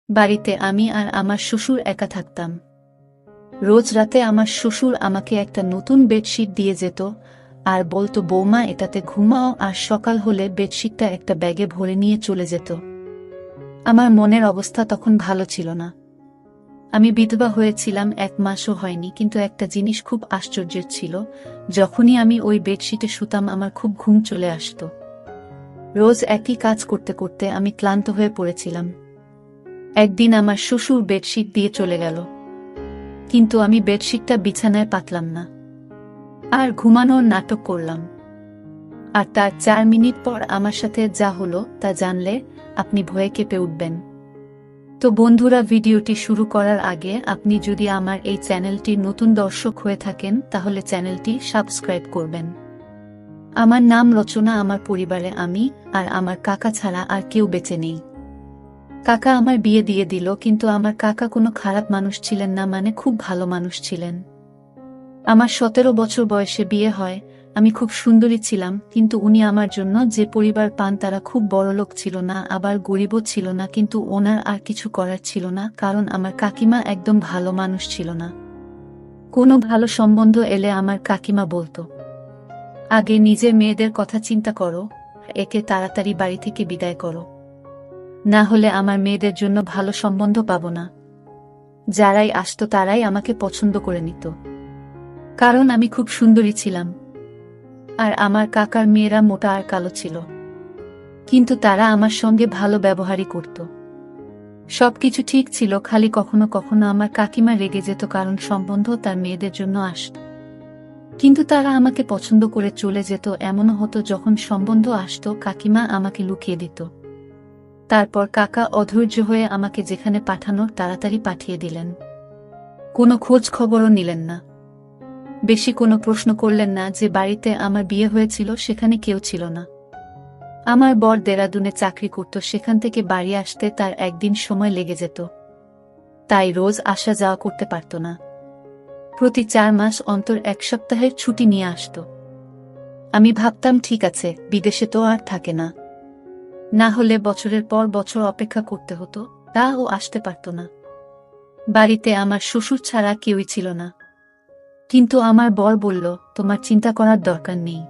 বাড়িতে আমি আর আমার শ্বশুর একা থাকতাম। রোজ রাতে আমার শ্বশুর আমাকে একটা নতুন বেডশিট দিয়ে যেত আর বলতো, বৌমা, এটাতে ঘুমাও, আর সকাল হলে বেডশিটটা একটা ব্যাগে ভরে নিয়ে চলে যেত। আমার মনের অবস্থা তখন ভালো ছিল না। আমি বিধবা হয়েছিলাম, 1 মাসও হয়নি, কিন্তু একটা জিনিস খুব আশ্চর্যের ছিল, যখনই আমি ওই বেডশিটে শুতাম আমার খুব ঘুম চলে আসত। রোজ একই কাজ করতে করতে আমি ক্লান্ত হয়ে পড়েছিলাম। একদিন আমার শ্বশুর বেডশিট দিয়ে চলে গেল, কিন্তু আমি বেডশিটটা বিছানায় পাতলাম না, আর ঘুমানোর নাটক করলাম। আর তার 4 মিনিট পর আমার সাথে যা হলো তা জানলে আপনি ভয়ে কেঁপে উঠবেন। তো বন্ধুরা, ভিডিওটি শুরু করার আগে আপনি যদি আমার এই চ্যানেলটির নতুন দর্শক হয়ে থাকেন তাহলে চ্যানেলটি সাবস্ক্রাইব করবেন। আমার নাম রচনা। আমার পরিবারে আমি আর আমার কাকা ছাড়া আর কেউ বেঁচে নেই। কাকা আমার বিয়ে দিয়ে দিল, কিন্তু আমার কাকা কোনো খারাপ মানুষ ছিলেন না, মানে খুব ভালো মানুষ ছিলেন। আমার 17 বছর বয়সে বিয়ে হয়। আমি খুব সুন্দরী ছিলাম, কিন্তু উনি আমার জন্য যে পরিবার পান তারা খুব বড়লোক ছিল না, আবার গরিবও ছিল না, কিন্তু ওনার আর কিছু করার ছিল না, কারণ আমার কাকিমা একদম ভালো মানুষ ছিল না। কোনো ভালো সম্বন্ধ এলে আমার কাকিমা বলতো, আগে নিজের মেয়েদের কথা চিন্তা করো, একে তাড়াতাড়ি বাড়ি থেকে বিদায় করো, না হলে আমার মেয়েদের জন্য ভালো সম্বন্ধ পাবো না। যারাই আসতো তারাই আমাকে পছন্দ করে নিত, কারণ আমি খুব সুন্দরী ছিলাম। আর আমার কাকার মেয়েরা মোটা আর কালো ছিল, কিন্তু তারা আমার সঙ্গে ভালো ব্যবহারই করত। সবকিছু ঠিক ছিল, খালি কখনো কখনো আমার কাকিমা রেগে যেত, কারণ সম্বন্ধ তার মেয়েদের জন্য আসত। কিন্তু তারা আমাকে পছন্দ করে চলে যেত। এমনও হতো যখন সম্বন্ধ আসত কাকিমা আমাকে লুকিয়ে দিত। তারপর কাকা অধৈর্য হয়ে আমাকে যেখানে পাঠানোর তাড়াতাড়ি পাঠিয়ে দিলেন। কোনো খোঁজ খবরও নিলেন না, বেশি কোনো প্রশ্ন করলেন না। যে বাড়িতে আমার বিয়ে হয়েছিল সেখানে কেউ ছিল না। আমার বর দেরাদুনে চাকরি করত, সেখান থেকে বাড়ি আসতে তার একদিন সময় লেগে যেত, তাই রোজ আসা যাওয়া করতে পারত না। প্রতি 4 মাস অন্তর 1 সপ্তাহের ছুটি নিয়ে আসত। আমি ভাবতাম, ঠিক আছে, বিদেশে তো আর থাকে না, না হলে বছরের পর বছর অপেক্ষা করতে হতো, তা ও আসতে পারত না। বাড়িতে আমার শ্বশুর ছাড়া কেউই ছিল না, কিন্তু আমার বর বলল, তোমার চিন্তা করার দরকার নেই।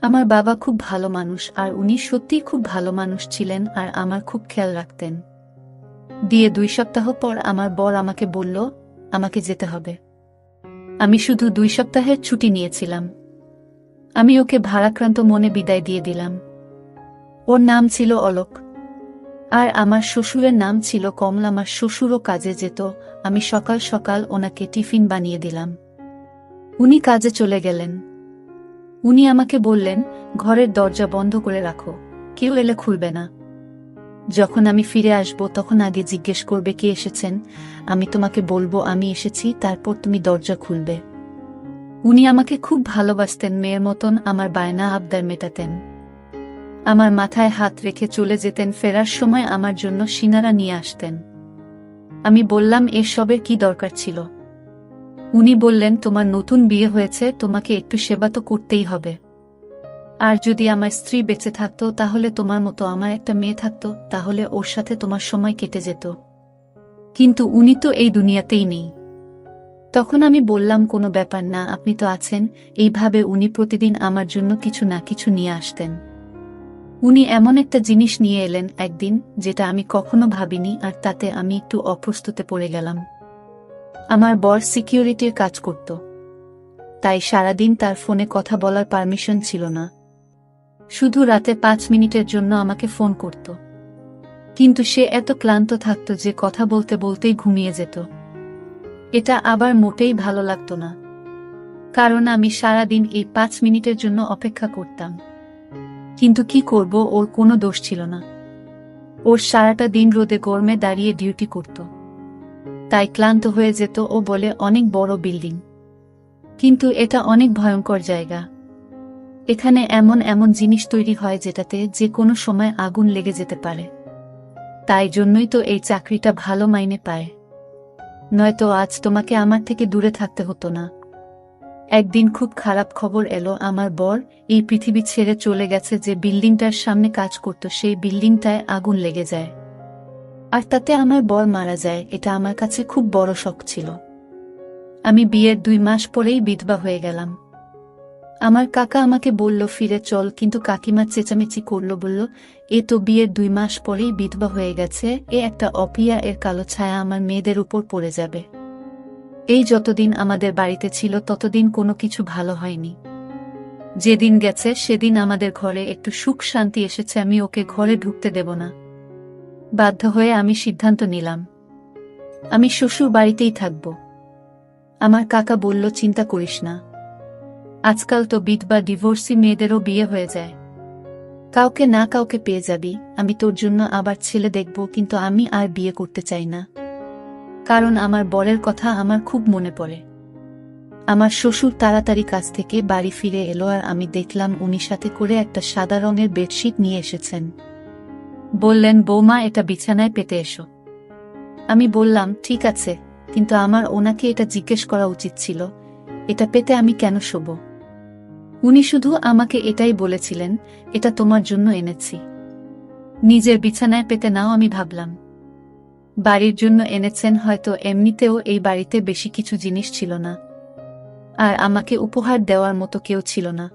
আমার বাবা খুব ভালো মানুষ, আর উনি সত্যিই খুব ভালো মানুষ ছিলেন, আর আমার খুব খেয়াল রাখতেন। দিয়ে 2 সপ্তাহ পর আমার বর আমাকে বলল, আমাকে যেতে হবে। আমি শুধু 2 সপ্তাহের ছুটি নিয়েছিলাম। আমি ওকে ভারাক্রান্ত মনে বিদায় দিয়ে দিলাম। ওর নাম ছিল অলোক, আর আমার শ্বশুরের নাম ছিল কমল। আমার শ্বশুরও কাজে যেত, আমি সকাল সকাল ওনাকে টিফিন বানিয়ে দিলাম। উনি কাজে চলে গেলেন। উনি আমাকে বললেন, ঘরের দরজা বন্ধ করে রাখো, কেউ এলে খুলবে না। যখন আমি ফিরে আসব তখন আগে জিজ্ঞেস করবে কে এসেছেন, আমি তোমাকে বলবো আমি এসেছি, তারপর তুমি দরজা খুলবে। উনি আমাকে খুব ভালোবাসতেন, মেয়ের মতন আমার বায়না আবদার মেটাতেন। আমার মাথায় হাত রেখে চলে যেতেন, ফেরার সময় আমার জন্য সিঙ্গারা নিয়ে আসতেন। আমি বললাম, এসবের কি দরকার ছিল? উনি বললেন, তোমার নতুন বিয়ে হয়েছে, তোমাকে একটু সেবা তো করতেই হবে। আর যদি আমার স্ত্রী বেঁচে থাকতো তাহলে তোমার মতো আমার একটা মেয়ে থাকতো, তাহলে ওর সাথে তোমার সময় কেটে যেত। কিন্তু উনি তো এই দুনিয়াতেই নেই। তখন আমি বললাম, কোনো ব্যাপার না, আপনি তো আছেন। এইভাবে উনি প্রতিদিন আমার জন্য কিছু না কিছু নিয়ে আসতেন। উনি এমন একটা জিনিস নিয়ে এলেন একদিন যেটা আমি কখনো ভাবিনি, আর তাতে আমি একটু অপ্রস্তুতে পড়ে গেলাম। আমার বর সিকিউরিটির কাজ করত, তাই সারাদিন তার ফোনে কথা বলার পারমিশন ছিল না। শুধু রাতে 5 মিনিটের জন্য আমাকে ফোন করত, কিন্তু সে এত ক্লান্ত থাকত যে কথা বলতে বলতেই ঘুমিয়ে যেত। এটা আবার মোটেই ভালো লাগতো না, কারণ আমি সারাদিন এই 5 মিনিটের জন্য অপেক্ষা করতাম। কিন্তু কি করব, ওর কোনো দোষ ছিল না। ওর সারাটা দিন রোদে গরমে দাঁড়িয়ে ডিউটি করত, তাই ক্লান্ত হয়ে যেত। ও বলে, অনেক বড় বিল্ডিং, কিন্তু এটা অনেক ভয়ঙ্কর জায়গা। এখানে এমন এমন জিনিস তৈরি হয় যেটাতে যে কোনো সময় আগুন লেগে যেতে পারে। তাই জন্যই তো এই চাকরিটা ভালো মাইনে পায়, নয়তো আজ তোমাকে আমার থেকে দূরে থাকতে হতো না। একদিন খুব খারাপ খবর এলো, আমার বর এই পৃথিবী ছেড়ে চলে গেছে। যে বিল্ডিংটার সামনে কাজ করত সেই বিল্ডিংটায় আগুন লেগে যায়। আর তাতে আমার বর মারা যায়, এটা আমার কাছে খুব বড় শক ছিল। আমি বিয়ের 2 মাস পরেই বিধবা হয়ে গেলাম। আমার কাকা আমাকে বলল ফিরে চল, কিন্তু কাকিমা চেঁচামেচি করল, বলল এ তো বিয়ের 2 মাস পরেই বিধবা হয়ে গেছে, এ একটা অপিয়া, এর কালো ছায়া আমার মেয়েদের উপর পড়ে যাবে। এই যতদিন আমাদের বাড়িতে ছিল ততদিন কোনো কিছু ভালো হয়নি। যেদিন গেছে সেদিন আমাদের ঘরে একটু সুখ শান্তি এসেছে, আমি ওকে ঘরে ঢুকতে দেব না। বাধ্য হয়ে আমি সিদ্ধান্ত নিলাম আমি শ্বশুর বাড়িতেই থাকব। আমার কাকা বলল চিন্তা করিস না, আজকাল তো বিধবা ডিভোর্সি মেয়েদেরও বিয়ে হয়ে যায়, কাউকে না কাউকে পেয়ে যাবি, আমি তোর জন্য আবার ছেলে দেখব, কিন্তু আমি আর বিয়ে করতে চাই না, কারণ আমার বরের কথা আমার খুব মনে পড়ে। আমার শ্বশুর তাড়াতাড়ি কাছ থেকে বাড়ি ফিরে এলো আর আমি দেখলাম উনি সাথে করে একটা সাদা রঙের বেডশিট নিয়ে এসেছেন। বললেন বৌমা এটা বিছানায় পেতে এসো। আমি বললাম ঠিক আছে, কিন্তু আমার ওনাকে এটা জিজ্ঞেস করা উচিত ছিল, এটা পেতে আমি কেন শোব। উনি শুধু আমাকে এটাই বলেছিলেন, এটা তোমার জন্য এনেছি, নিজের বিছানায় পেতে নাও। আমি ভাবলাম বাড়ির জন্য এনেছেন, হয়তো এমনিতেও এই বাড়িতে বেশি কিছু জিনিস ছিল না, আর আমাকে উপহার দেওয়ার মতো কেউ ছিল না।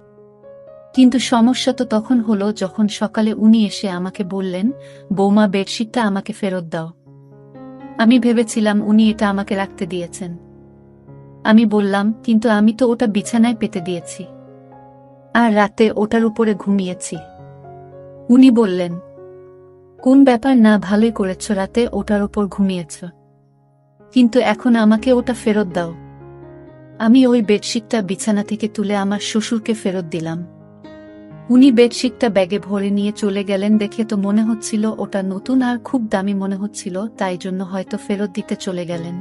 কিন্তু সমস্যা তো তখন হলো যখন সকালে উনি এসে আমাকে বললেন বৌমা বেডশিটটা আমাকে ফেরত দাও। আমি ভেবেছিলাম উনি এটা আমাকে রাখতে দিয়েছেন। আমি বললাম কিন্তু আমি তো ওটা বিছানায় পেতে দিয়েছি, আর রাতে ওটার উপরে ঘুমিয়েছি। উনি বললেন কোন ব্যাপার না, ভালোই করেছ, রাতে ওটার উপর ঘুমিয়েছ, কিন্তু এখন আমাকে ওটা ফেরত দাও। আমি ওই বেডশিটটা বিছানা থেকে তুলে আমার শ্বশুরকে ফেরত দিলাম। উনি বেডশিটটা ব্যাগে ভরে নিয়ে চলে গেলেন। দেখে তো মনে হচ্ছিল ওটা নতুন আর খুব দামি মনে হচ্ছিল, তাই জন্য হয়তো ফেরত দিতে চলে গেলেন।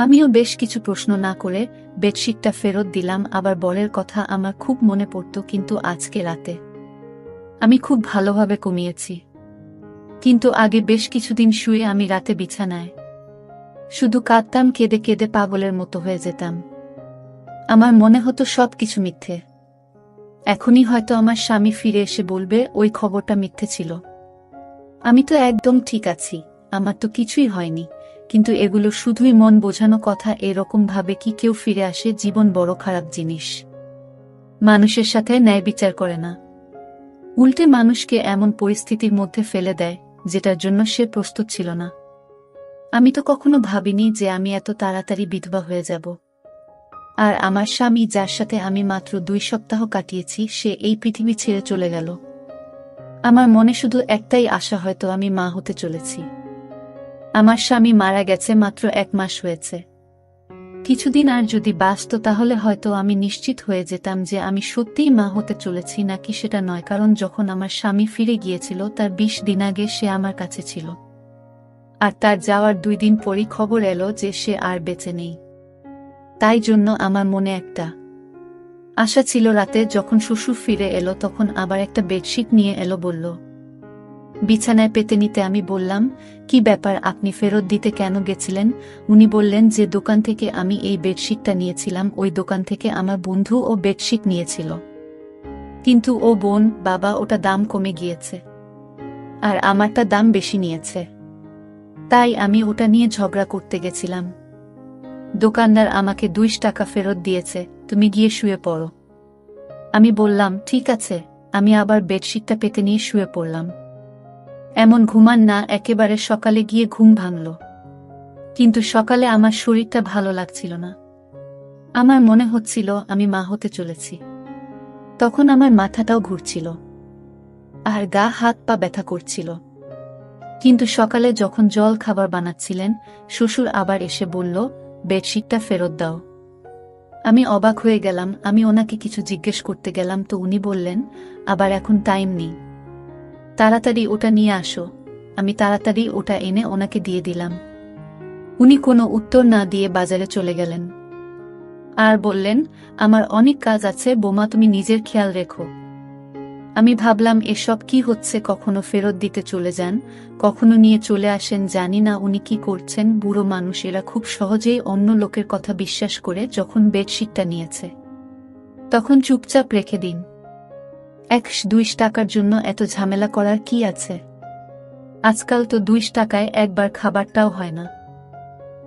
আমিও বেশ কিছু প্রশ্ন না করে বেডশিটটা ফেরত দিলাম। আবার বরের কথা আমার খুব মনে পড়ত, কিন্তু আজকে রাতে আমি খুব ভালোভাবে ঘুমিয়েছি, কিন্তু আগে বেশ কিছুদিন শুয়ে আমি রাতে বিছানায় শুধু কাঁদতাম, কেঁদে কেঁদে পাগলের মতো হয়ে যেতাম। আমার মনে হতো সব কিছু মিথ্যে। এখনই হয়তো আমার স্বামী ফিরে এসে বলবে ওই খবরটা মিথ্যে ছিল, আমি তো একদম ঠিক আছি, আমার তো কিছুই হয়নি। কিন্তু এগুলো শুধুই মন বোঝানো কথা। এরকম ভাবে কি কেউ ফিরে আসে? জীবন বড় খারাপ জিনিস, মানুষের সাথে ন্যায় বিচার করে না, উল্টে মানুষকে এমন পরিস্থিতির মধ্যে ফেলে দেয় যেটার জন্য সে প্রস্তুত ছিল না। আমি তো কখনো ভাবিনি যে আমি এত তাড়াতাড়ি বিধবা হয়ে যাব। আর আমার স্বামী, যার সাথে আমি মাত্র 2 সপ্তাহ কাটিয়েছি, সে এই পৃথিবী ছেড়ে চলে গেল। আমার মনে শুধু একটাই আশা, হয়তো আমি মা হতে চলেছি। আমার স্বামী মারা গেছে মাত্র 1 মাস হয়েছে। কিছুদিন আর যদি বাঁচত তাহলে হয়তো আমি নিশ্চিত হয়ে যেতাম যে আমি সত্যিই মা হতে চলেছি নাকি সেটা নয়, কারণ যখন আমার স্বামী ফিরে গিয়েছিল তার 20 দিন আগে সে আমার কাছে ছিল, আর তার যাওয়ার 2 দিন পরই খবর এলো যে সে আর বেঁচে নেই। তাই জন্য আমার মনে একটা আশা ছিল। রাতে যখন শ্বশুর ফিরে এলো তখন আবার একটা বেডশিট নিয়ে এলো, বলল বিছানায় পেতে নিতে। আমি বললাম কি ব্যাপার, আপনি ফেরত দিতে কেন গেছিলেন? উনি বললেন যে দোকান থেকে আমি এই বেডশিটটা নিয়েছিলাম, ওই দোকান থেকে আমার বন্ধু ও বেডশিট নিয়েছিল, কিন্তু ও বোন বাবা ওটা দাম কমে গিয়েছে, আর আমারটা দাম বেশি নিয়েছে, তাই আমি ওটা নিয়ে ঝগড়া করতে গেছিলাম। দোকানদার আমাকে 2 টাকা ফেরত দিয়েছে, তুমি গিয়ে শুয়ে পড়ো। আমি বললাম ঠিক আছে। আমি আবার বেডশিটটা পেতে নিয়ে শুয়ে পড়লাম। এমন ঘুমান না, একেবারে সকালে গিয়ে ঘুম ভাঙল, কিন্তু সকালে আমার শরীরটা ভালো লাগছিল না। আমার মনে হচ্ছিল আমি মা হতে চলেছি। তখন আমার মাথাটাও ঘুরছিল আর গা হাত পা ব্যথা করছিল। কিন্তু সকালে যখন জল খাবার বানাচ্ছিলেন, শ্বশুর আবার এসে বলল বেডশিটটা ফেরত দাও। আমি অবাক হয়ে গেলাম। আমি ওনাকে কিছু জিজ্ঞেস করতে গেলাম তো উনি বললেন আবার এখন টাইম নেই, তাড়াতাড়ি ওটা নিয়ে আসো। আমি তাড়াতাড়ি ওটা এনে ওনাকে দিয়ে দিলাম। উনি কোনো উত্তর না দিয়ে বাজারে চলে গেলেন আর বললেন আমার অনেক কাজ আছে বোমা, তুমি নিজের খেয়াল রেখো। আমি ভাবলাম এসব কি হচ্ছে, কখনো ফেরত দিতে চলে যান, কখনো নিয়ে চলে আসেন, জানি না উনি কি করছেন। বুড়ো মানুষেরা খুব সহজেই অন্য লোকের কথা বিশ্বাস করে। যখন বেডশিটটা নিয়েছে তখন চুপচাপ রেখে দিন। 1-2 টাকার জন্য এত ঝামেলা করার কি আছে? আজকাল তো 2 টাকায় একবার খাবারটাও হয় না।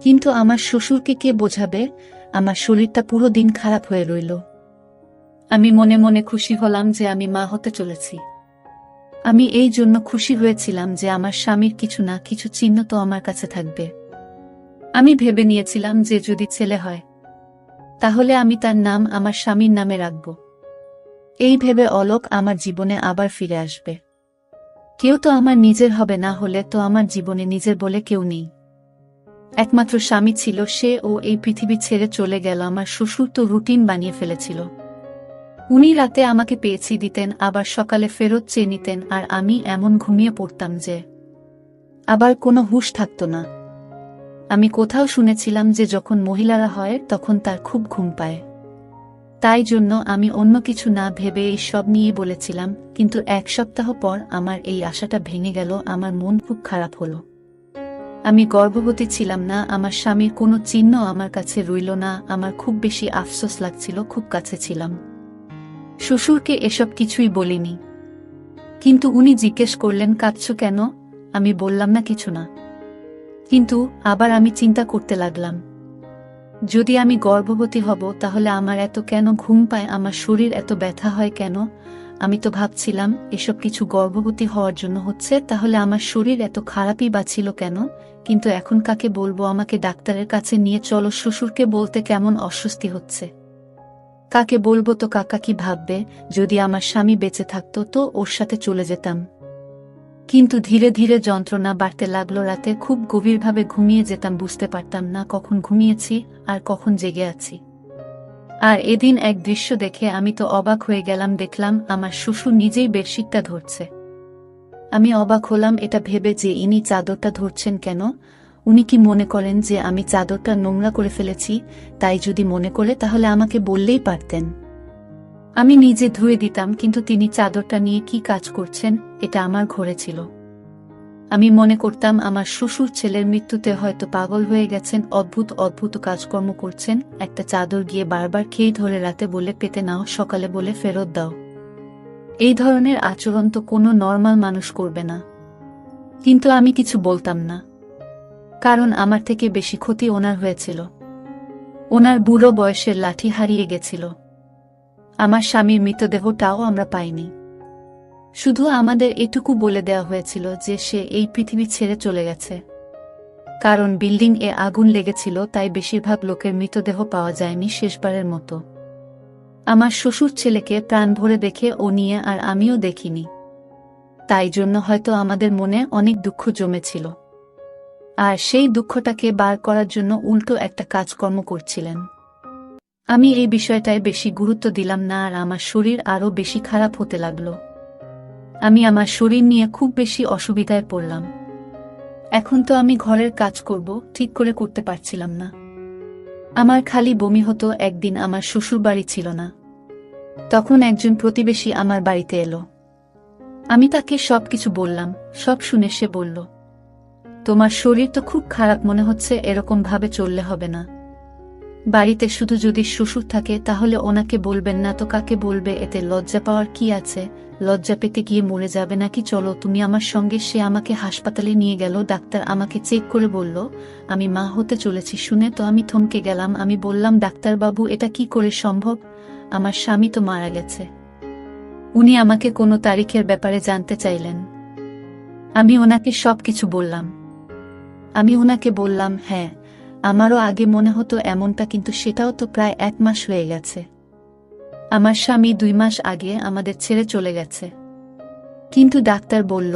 কিন্তু আমার শ্বশুরকে কে বোঝাবে? আমার শরীরটা পুরো দিন খারাপ হয়ে রইল। আমি মনে মনে খুশি হলাম যে আমি মা হতে চলেছি। আমি এই জন্য খুশি হয়েছিলাম যে আমার স্বামীর কিছু না কিছু চিহ্ন তো আমার কাছে থাকবে। আমি ভেবে নিয়েছিলাম যে যদি ছেলে হয় তাহলে আমি তার নাম আমার স্বামীর নামে রাখব। এই ভেবে অলোক আমার জীবনে আবার ফিরে আসবে। কেউ তো আমার নিজের হবে, না হলে তো আমার জীবনে নিজের বলে কেউ নেই। একমাত্র স্বামী ছিল সে, ও এই পৃথিবী ছেড়ে চলে গেল। আমার শ্বশুর তো রুটিন বানিয়ে ফেলেছিল। উনি রাতে আমাকে পেয়েছি দিতেন, আবার সকালে ফেরত চেয়ে নিতেন, আর আমি এমন ঘুমিয়ে পড়তাম যে আবার কোনো হুঁশ থাকত না। আমি কোথাও শুনেছিলাম যে যখন মহিলারা হয় তখন তার খুব ঘুম পায়। তাই জন্য আমি অন্য কিছু না ভেবে এই সব নিয়ে বলেছিলাম, কিন্তু 1 সপ্তাহ পর আমার এই আশাটা ভেঙে গেল। আমার মন খুব খারাপ হলো। আমি গর্ভবতী ছিলাম না, আমার স্বামীর কোনো চিহ্ন আমার কাছে রইল না। আমার খুব বেশি আফসোস লাগছিল, খুব কাছে ছিলাম। শ্বশুরকে এসব কিছুই বলিনি, কিন্তু উনি জিজ্ঞেস করলেন কাঁদছো কেন? আমি বললাম না কিছু না। কিন্তু আবার আমি চিন্তা করতে লাগলাম, যদি আমি গর্ভবতী হব তাহলে আমার এত কেন ঘুম পায়, আমার শরীর এত ব্যথা হয় কেন? আমি তো ভাবছিলাম এসব কিছু গর্ভবতী হওয়ার জন্য হচ্ছে, তাহলে আমার শরীর এত খারাপই বা ছিল কেন? কিন্তু এখন কাকে বলবো? আমাকে ডাক্তারের কাছে নিয়ে চলো। শ্বশুরকে বলতে কেমন অস্বস্তি হচ্ছে। কাকে বলবো? তো কাকা কি ভাববে? যদি আমার স্বামী বেঁচে থাকতো তো ওর সাথে চলে যেতাম। কিন্তু ধীরে ধীরে যন্ত্রণা বাড়তে লাগলো। রাতে খুব গভীরভাবে ঘুমিয়ে যেতাম, বুঝতে পারতাম না কখন ঘুমিয়েছি আর কখন জেগে আছি। আর এদিন এক দৃশ্য দেখে আমি তো অবাক হয়ে গেলাম। দেখলাম আমার শ্বশুর নিজেই বেডশিটটা ধরছে। আমি অবাক হলাম এটা ভেবে যে ইনি চাদরটা ধরছেন কেন? উনি কি মনে করেন যে আমি চাদরটা নোংরা করে ফেলেছি? তাই যদি মনে করে তাহলে আমাকে বললেই পারতেন, আমি নিজে ধুয়ে দিতাম। কিন্তু তিনি চাদরটা নিয়ে কি কাজ করছেন? এটা আমার ঘরে ছিল। আমি মনে করতাম আমার শ্বশুর ছেলের মৃত্যুতে হয়তো পাগল হয়ে গেছেন, অদ্ভুত অদ্ভুত কাজকর্ম করছেন। একটা চাদর গিয়ে বারবার খেয়ে ধরে রাতে বলে পেতে নাও, সকালে বলে ফেরত দাও। এই ধরনের আচরণ তো কোনো নর্মাল মানুষ করবে না। কিন্তু আমি কিছু বলতাম না, কারণ আমার থেকে বেশি ক্ষতি ওনার হয়েছিল। ওনার বুড়ো বয়সের লাঠি হারিয়ে গেছিল। আমার স্বামীর মৃতদেহটাও আমরা পাইনি। শুধু আমাদের এটুকু বলে দেওয়া হয়েছিল যে সে এই পৃথিবী ছেড়ে চলে গেছে। কারণ বিল্ডিং এ আগুন লেগেছিল, তাই বেশিরভাগ লোকের মৃতদেহ পাওয়া যায়নি শেষবারের মতো। আমার শ্বশুর ছেলেকে প্রাণ ভরে দেখে ও নিয়ে আর আমিও দেখিনি। তাই জন্য হয়তো আমাদের মনে অনেক দুঃখ জমেছিল, আর সেই দুঃখটাকে বার করার জন্য উল্টো একটা কাজকর্ম করছিলেন। আমি এই বিষয়টায় বেশি গুরুত্ব দিলাম না, আর আমার শরীর আরও বেশি খারাপ হতে লাগলো। আমি আমার শরীর নিয়ে খুব বেশি অসুবিধায় পড়লাম। এখন তো আমি ঘরের কাজ করব ঠিক করে করতে পারছিলাম না। আমার খালি বমি হতো। একদিন আমার শ্বশুর বাড়ি ছিল না, তখন একজন প্রতিবেশী আমার বাড়িতে এলো। আমি তাকে সবকিছু বললাম। সব শুনে সে বলল, তোমার শরীর তো খুব খারাপ মনে হচ্ছে, এরকম ভাবে চললে হবে না। বাড়িতে শুধু যদি শ্বশুর থাকে তাহলে ওনাকে বলবেন না তো কাকে বলবে? এতে লজ্জা পাওয়ার কি আছে? লজ্জা পেতে গিয়ে মরে যাবে নাকি? চলো তুমি আমার সঙ্গে। সে আমাকে হাসপাতালে নিয়ে গেল। ডাক্তার আমাকে চেক করে বলল আমি মা হতে চলেছি। শুনে তো আমি থমকে গেলাম। আমি বললাম, ডাক্তারবাবু এটা কি করে সম্ভব? আমার স্বামী তো মারা গেছে। উনি আমাকে কোনো তারিখের ব্যাপারে জানতে চাইলেন। আমি ওনাকে সবকিছু বললাম। আমি ওনাকে বললাম, হ্যাঁ আমারও আগে মনে হতো এমনটা, কিন্তু সেটাও তো প্রায় 1 মাস হয়ে গেছে। আমার স্বামী 2 মাস আগে আমাদের ছেড়ে চলে গেছে। কিন্তু ডাক্তার বলল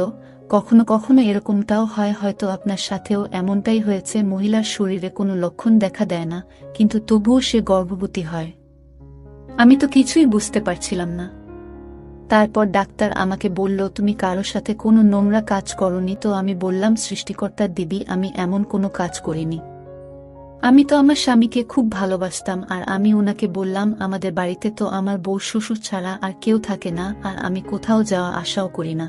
কখনো কখনো এরকমটাও হয়, হয়তো আপনার সাথেও এমনটাই হয়েছে। মহিলার শরীরে কোনো লক্ষণ দেখা দেয় না, কিন্তু তবুও সে গর্ভবতী হয়। আমি তো কিছুই বুঝতে পারছিলাম না। তারপর ডাক্তার আমাকে বলল, তুমি কারোর সাথে কোনো নোংরা কাজ করনি তো? আমি বললাম, সৃষ্টিকর্তার দিবি আমি এমন কোনো কাজ করিনি। আমি তো আমার স্বামীকে খুব ভালোবাসতাম। আর আমি ওনাকে বললাম, আমাদের বাড়িতে তো আমার বউ শ্বশুর ছাড়া আর কেউ থাকে না, আর আমি কোথাও যাওয়া আশাও করি না।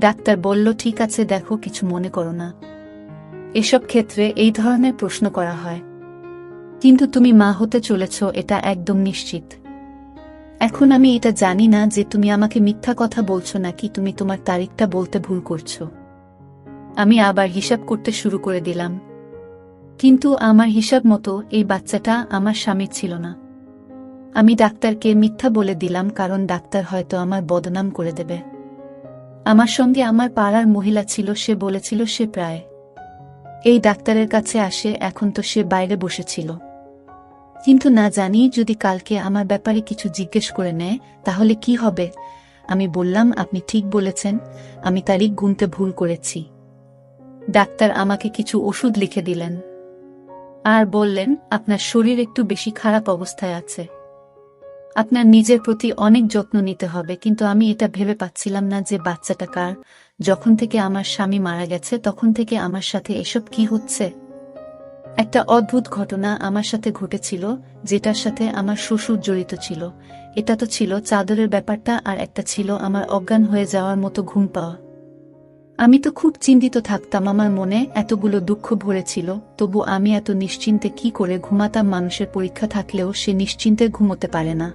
ডাক্তার বলল, ঠিক আছে দেখো, কিছু মনে করো না। এসব ক্ষেত্রে এই ধরনের প্রশ্ন করা হয়। কিন্তু তুমি মা হতে চলেছ এটা একদম নিশ্চিত। এখন আমি এটা জানি না যে তুমি আমাকে মিথ্যা কথা বলছো নাকি তুমি তোমার তারিখটা বলতে ভুল করছো। আমি আবার হিসাব করতে শুরু করে দিলাম। কিন্তু আমার হিসাব মতো এই বাচ্চাটা আমার স্বামীর ছিল না। আমি ডাক্তারকে মিথ্যা বলে দিলাম, কারণ ডাক্তার হয়তো আমার বদনাম করে দেবে। আমার সঙ্গে আমার পাড়ার মহিলা ছিল, সে বলেছিল সে প্রায় এই ডাক্তারের কাছে আসে, এখন তো সে বাইরে বসেছিল। কিন্তু না জানি যদি কালকে আমার ব্যাপারে কিছু জিজ্ঞেস করে নেয় তাহলে কি হবে। আমি বললাম, আপনি ঠিক বলেছেন, আমি তারিখ গুনতে ভুল করেছি। ডাক্তার আমাকে কিছু ওষুধ লিখে দিলেন আর বললেন, আপনার শরীর একটু বেশি খারাপ অবস্থায় আছে, আপনার নিজের প্রতি অনেক যত্ন নিতে হবে। কিন্তু আমি এটা ভেবে পাচ্ছিলাম না যে বাচ্চাটা কার। যখন থেকে আমার স্বামী মারা গেছে তখন থেকে আমার সাথে এসব কি হচ্ছে। একটা অদ্ভুত ঘটনা আমার সাথে ঘটেছিল, যেটার সাথে আমার শ্বশুর জড়িত ছিল। এটা তো ছিল চাদরের ব্যাপারটা, আর একটা ছিল আমার অজ্ঞান হয়ে যাওয়ার মতো ঘুম পাওয়া। আমি তো খুব চিন্তিত থাকতাম, আমার মনে এতগুলো দুঃখ ভরেছিল, তবু আমি এত নিশ্চিন্তে কি করে ঘুমাতাম। মানুষের পরীক্ষা থাকলেও সে নিশ্চিন্তে ঘুমোতে পারে না।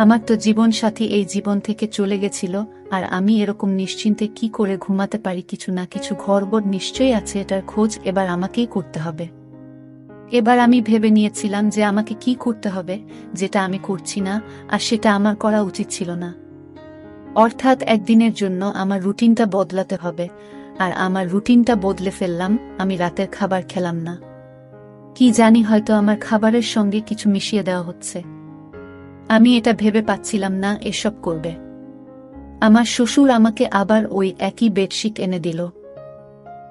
আমার তো জীবন সাথী এই জীবন থেকে চলে গেছিল, আর আমি এরকম নিশ্চিন্তে কি করে ঘুমাতে পারি। কিছু না কিছু গড়বড় নিশ্চয়ই আছে, এটার খোঁজ এবার আমাকেই করতে হবে। এবার আমি ভেবে নিয়েছিলাম যে আমাকে কি করতে হবে, যেটা আমি করছি না, আর সেটা আমার করা উচিত ছিল না। অর্থাৎ একদিনের জন্য আমার রুটিনটা বদলাতে হবে। আর আমার রুটিনটা বদলে ফেললাম, আমি রাতের খাবার খেলাম না। কি জানি, হয়তো আমার খাবারের সঙ্গে কিছু মিশিয়ে দেওয়া হচ্ছে। আমি এটা ভেবে পাচ্ছিলাম না এসব করবে। আমার শ্বশুর আমাকে আবার ওই একই বেডশিট এনে দিল।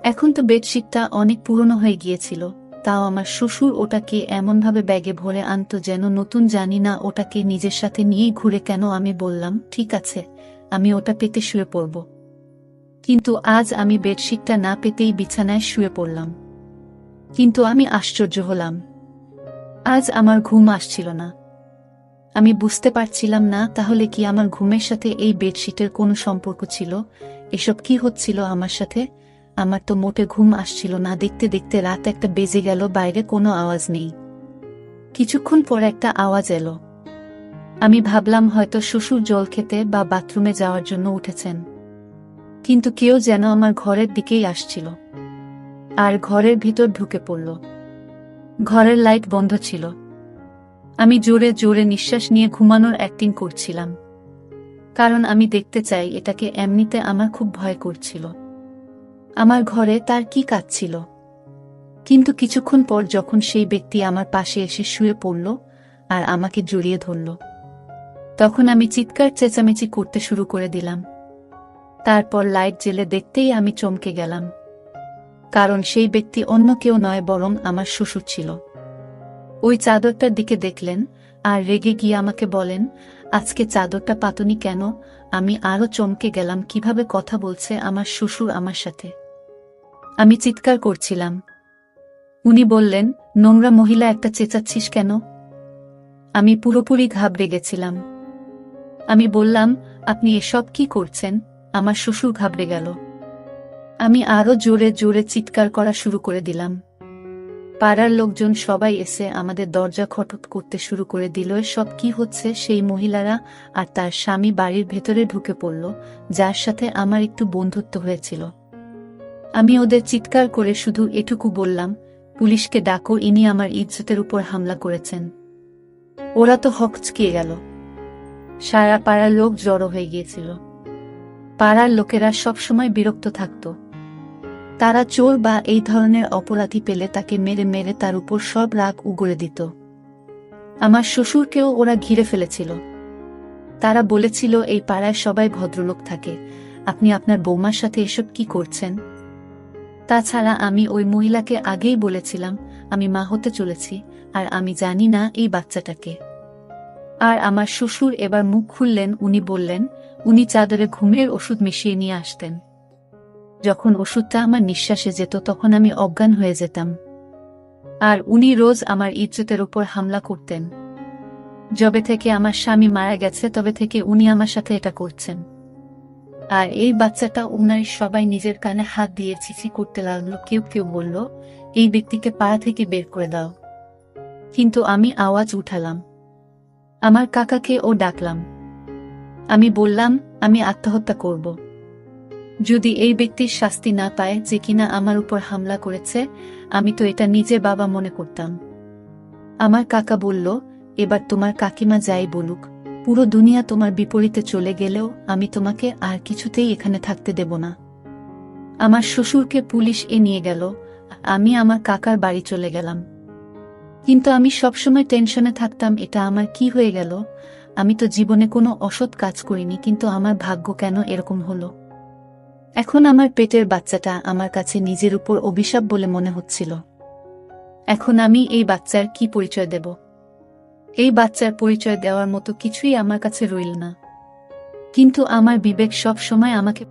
এখন তো বেডশিটটা অনেক পুরনো হয়ে গিয়েছিল, তাও আমার শ্বশুর ওটাকে এমনভাবে ব্যাগে ভরে আনতো যেন নতুন। জানি না ওটাকে নিজের সাথে নিয়েই ঘুরে কেন। আমি বললাম, ঠিক আছে, আমি ওটা পেতে শুয়ে পড়ব। কিন্তু আজ আমি বেডশিটটা না পেতেই বিছানায় শুয়ে পড়লাম। কিন্তু আমি আশ্চর্য হলাম, আজ আমার ঘুম আসছিল না। আমি বুঝতে পারছিলাম না তাহলে কি আমার ঘুমের সাথে এই বেডশিটের কোনো সম্পর্ক ছিল। এসব কি হচ্ছিল আমার সাথে? আমার তো মোটে ঘুম আসছিল না। দেখতে দেখতে রাত একটা বেজে গেল, বাইরে কোনো আওয়াজ নেই। কিছুক্ষণ পর একটা আওয়াজ এলো। আমি ভাবলাম হয়তো শ্বশুর জল খেতে বা বাথরুমে যাওয়ার জন্য উঠেছেন। কিন্তু কেউ যেন আমার ঘরের দিকেই আসছিল আর ঘরের ভিতর ঢুকে পড়ল। ঘরের লাইট বন্ধ ছিল। আমি জোরে জোরে নিঃশ্বাস নিয়ে ঘুমানোর অ্যাক্টিং করছিলাম, কারণ আমি দেখতে চাই এটাকে। এমনিতে আমার খুব ভয় করছিল, আমার ঘরে তার কি কাজ ছিল। কিন্তু কিছুক্ষণ পর যখন সেই ব্যক্তি আমার পাশে এসে শুয়ে পড়ল আর আমাকে জড়িয়ে ধরল, তখন আমি চিৎকার চেঁচামেচি করতে শুরু করে দিলাম। তারপর লাইট জ্বেলে দেখতেই আমি চমকে গেলাম, কারণ সেই ব্যক্তি অন্য কেউ নয়, বরং আমার শ্বশুর ছিল। ওই চাদরটার দিকে দেখলেন আর রেগে গিয়ে আমাকে বলেন, আজকে চাদরটা পাতনি কেন? আমি আরো চমকে গেলাম, কিভাবে কথা বলছে আমার শ্বশুর আমার সাথে। আমি চিৎকার করছিলাম। উনি বললেন, নোংরা মহিলা একটা, চেঁচাচ্ছিস কেন? আমি পুরোপুরি ঘাবড়ে গেছিলাম। আমি বললাম, আপনি এসব কি করছেন? আমার শ্বশুর ঘাবড়ে গেল। আমি আরো জোরে জোরে চিৎকার করা শুরু করে দিলাম। পাড়ার লোকজন সবাই এসে আমাদের দরজা খটখট করতে শুরু করে দিল। সব কি হচ্ছে? সেই মহিলারা আর তার স্বামী বাড়ির ভেতরে ঢুকে পড়ল, যার সাথে আমার একটু বন্ধুত্ব হয়েছিল। আমি ওদের চিৎকার করে শুধু এটুকু বললাম, পুলিশকে ডাকো, ইনি আমার ইজ্জতের উপর হামলা করেছেন। ওরা তো হকচকিয়ে গেল। সারা পাড়ার লোক জড়ো হয়ে গিয়েছিল। পাড়ার লোকেরা সবসময় বিরক্ত থাকত। তারা চোর বা এই ধরনের অপরাধী পেলে তাকে মেরে মেরে তার উপর সব রাগ উগরে দিত। আমার শ্বশুরকেও ওরা ঘিরে ফেলেছিল। তারা বলেছিল, এই পাড়ায় সবাই ভদ্রলোক থাকে, আপনি আপনার বৌমার সাথে এসব কি করছেন? তাছাড়া আমি ওই মহিলাকে আগেই বলেছিলাম আমি মা হতে চলেছি, আর আমি জানি না এই বাচ্চাটাকে। আর আমার শ্বশুর এবার মুখ খুললেন। উনি বললেন, উনি চাদরে ঘুমের ওষুধ মিশিয়ে নিয়ে আসতেন। যখন ওষুধটা আমার নিঃশ্বাসে যেত তখন আমি অজ্ঞান হয়ে যেতাম। আর উনি রোজ আমার ইজ্জতের উপর হামলা করতেন। যবে থেকে আমার স্বামী মারা গেছে তবে থেকে উনি আমার সাথে এটা করছেন। আর এই বাচ্চাটা, উনার সবাই নিজের কানে হাত দিয়ে চিঠি করতে লাগলো। কেউ কেউ বলল, এই ব্যক্তিকে পাড়া থেকে বের করে দাও। কিন্তু আমি আওয়াজ উঠালাম, আমার কাকাকে ও ডাকলাম। আমি বললাম, আমি আত্মহত্যা করব। যদি এই ব্যক্তির শাস্তি না পায় যে কিনা আমার উপর হামলা করেছে, আমি তো এটা নিজে বাবা মনে করতাম। আমার কাকা বলল, এবার তোমার কাকিমা যাই বলুক, পুরো দুনিয়া তোমার বিপরীতে চলে গেলেও আমি তোমাকে আর কিছুতেই এখানে থাকতে দেব না। আমার শ্বশুরকে পুলিশ নিয়ে গেল, আমি আমার কাকার বাড়ি চলে গেলাম। কিন্তু আমি সবসময় টেনশনে থাকতাম, এটা আমার কি হয়ে গেল? আমি তো জীবনে কোনো অসৎ কাজ করিনি, কিন্তু আমার ভাগ্য কেন এরকম হলো? এখন আমার পেটের বাচ্চাটা আমার কাছে নিজের উপর অভিশাপ বলে মনে হচ্ছিল। এখন আমি এই বাচ্চার কি পরিচয় দেব? এই বাচ্চার পরিচয় দেওয়ার মতো কিছুই আমার কাছে রইল না। কিন্তু আমার বিবেক সব সময় আমাকে